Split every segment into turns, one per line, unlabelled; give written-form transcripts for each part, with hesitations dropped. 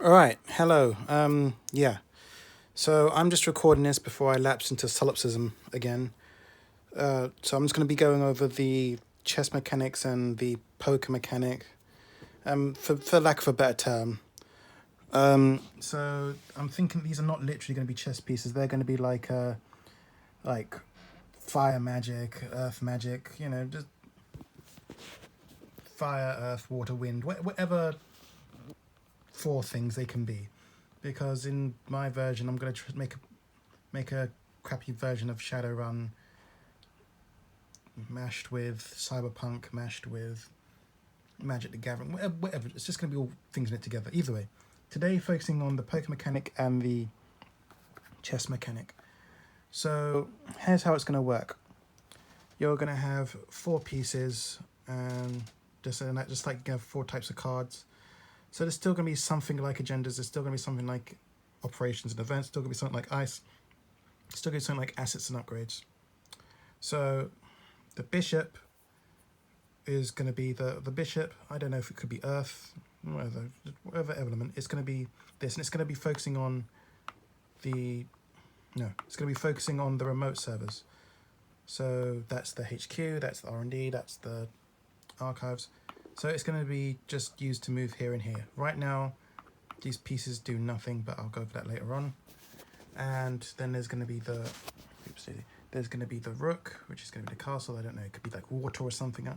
All right, hello. Yeah. So I'm just recording this before I lapse into solipsism again. So I'm just going to be going over the chess mechanics and the poker mechanic, for lack of a better term. So I'm thinking these are not literally going to be chess pieces. They're going to be like fire magic, earth magic. You know, just fire, earth, water, wind, whatever four things they can be. Because in my version, I'm going to make a crappy version of Shadowrun mashed with cyberpunk, mashed with Magic the Gathering, whatever. It's just going to be all things knit together. Either way, today focusing on the poker mechanic and the chess mechanic. So here's how it's going to work. You're going to have four pieces, and just like you have four types of cards. So there's still going to be something like agendas. There's still going to be something like operations and events. Still going to be something like ice. Still going to be something like assets and upgrades. So the bishop is going to be the bishop. I don't know if it could be earth, whatever element. It's going to be this, and it's going to be focusing on it's going to be focusing on the remote servers. So that's the HQ, that's the R&D, that's the archives. So it's going to be just used to move here and here. Right now, these pieces do nothing, but I'll go over that later on. And then there's going to be there's going to be the rook, which is going to be the castle. I don't know. It could be like water or something.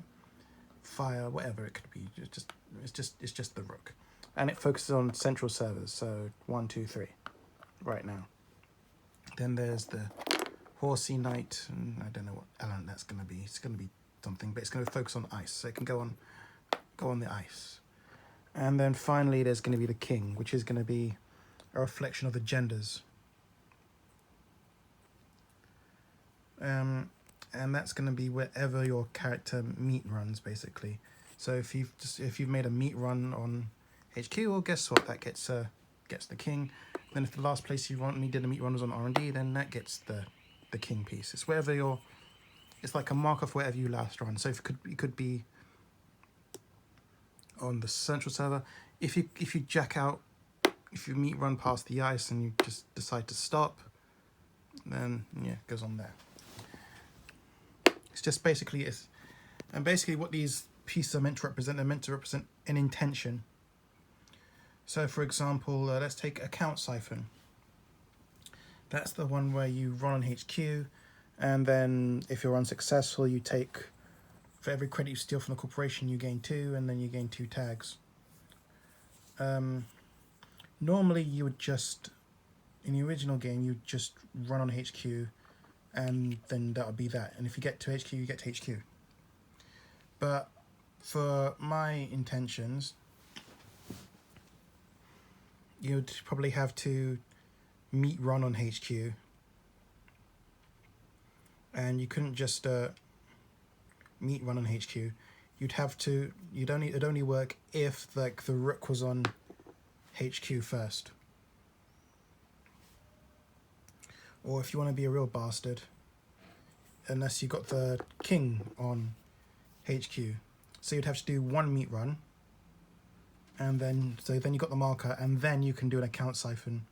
Fire, whatever it could be. It's just the rook, and it focuses on central servers. So 1, 2, 3, right now. Then there's the horsey knight, and I don't know what element that's going to be. It's going to be something, but it's going to focus on ice, so it can go on the ice. And then finally, there's going to be the king, which is going to be a reflection of the genders. And that's going to be wherever your character meet runs, basically. So if you've made a meet run on HQ, well, guess what? That gets the king. Then if the last place you did a meet run was on R&D, then that gets the king piece. It's wherever it's like a mark of wherever you last run. So it could be on the central server. If you jack out, if you meet run past the ice and you just decide to stop, then yeah, it goes on there. It's just basically what these pieces are meant to represent. They're meant to represent an intention. So for example, let's take account siphon. That's the one where you run on HQ, and then if you're unsuccessful, you take, for every credit you steal from the corporation, you gain 2, and then you gain 2 tags. Normally you would just, in the original game, you'd just run on HQ, and then that would be that. And if you get to HQ, you get to HQ. But for my intentions, you'd probably have to meet run on HQ, and you couldn't just meet run on HQ. It'd only work if like the rook was on HQ first, or if you want to be a real bastard, unless you got the king on HQ. So you'd have to do 1 meet run, and then you got the marker, and then you can do an account siphon,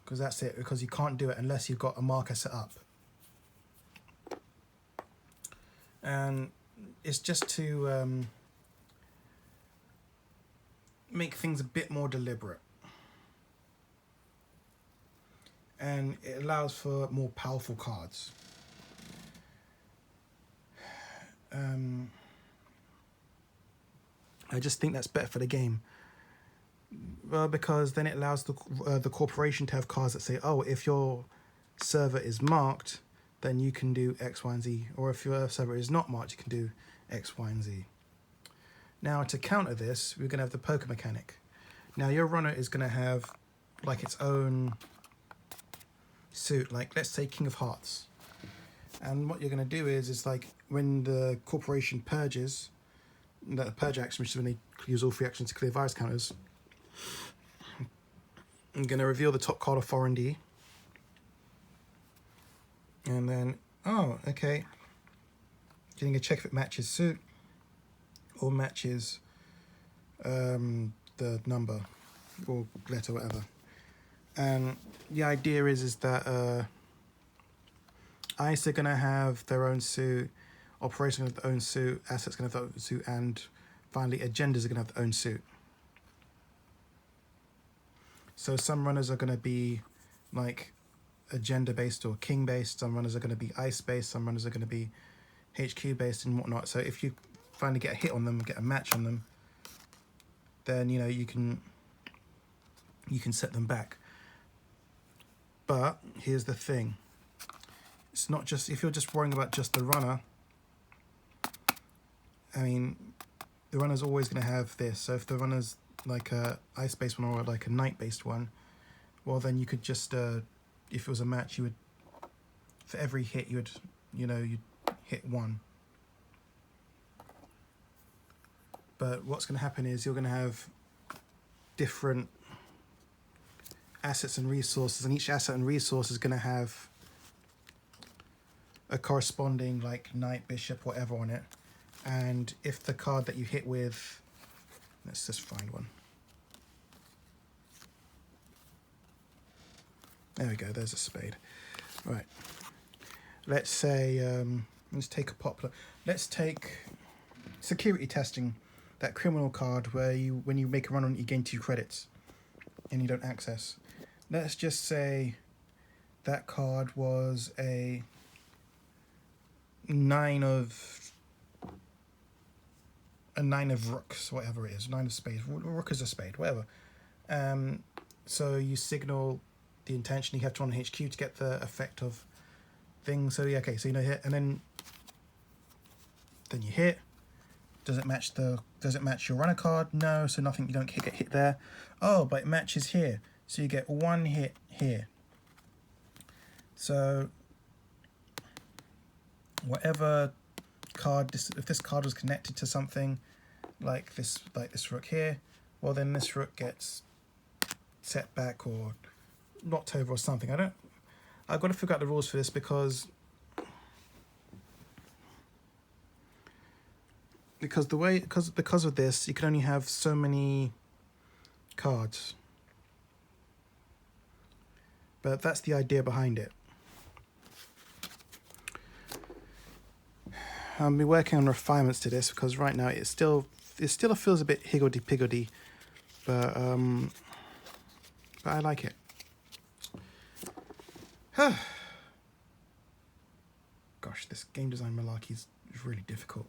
because that's it, because you can't do it unless you've got a marker set up. And it's just to make things a bit more deliberate, and it allows for more powerful cards. I just think that's better for the game. Well, because then it allows the corporation to have cards that say, oh, if your server is marked, then you can do X, Y, and Z. Or if your server is not marked, you can do X, Y, and Z. Now, to counter this, we're going to have the poker mechanic. Now, your runner is going to have like its own suit. Like, let's say King of Hearts. And what you're going to do is like when the corporation purges, that purge action, which is when they use all 3 actions to clear virus counters, I'm going to reveal the top card of R&D. And then, oh, okay. Getting a check if it matches suit or matches the number. or letter, whatever. And the idea is that ICE are going to have their own suit, operations have their own suit, assets going to have their own suit, and finally agendas are going to have their own suit. So some runners are going to be like agenda based or king based, some runners are going to be ICE based, some runners are going to be HQ based and whatnot. So if you finally get a hit on them, get a match on them, then you know you can set them back. But here's the thing, it's not just, if you're just worrying about just the runner, I mean the runner's always going to have this. So if the runner's like a ice based one or like a night based one, well then you could just if it was a match, you would, for every hit you would, you know, you'd hit one. But what's going to happen is you're going to have different assets and resources, and each asset and resource is going to have a corresponding like knight, bishop, whatever on it. And if the card that you hit with, let's just find one. There we go, there's a spade. Right. Let's say, let's take a popular, let's take security testing, that criminal card where you, when you make a run on it, you gain 2 credits and you don't access. Let's just say that card was a 9 of rooks, whatever it is, 9 of spades, rook is a spade, whatever. So you signal the intention, you have to run HQ to get the effect of things. So yeah, okay, so you know, hit, and then you hit. Does it match your runner card? No, so nothing, you don't get hit there. Oh, but it matches here, so you get 1 hit here. So whatever card, if this card was connected to something like this rook here, well then this rook gets set back or knocked over or something. I've got to figure out the rules for this because because of this you can only have so many cards, but that's the idea behind it. I'll be working on refinements to this because right now it still feels a bit higgledy-piggledy, but I like it. Gosh, this game design malarkey is really difficult.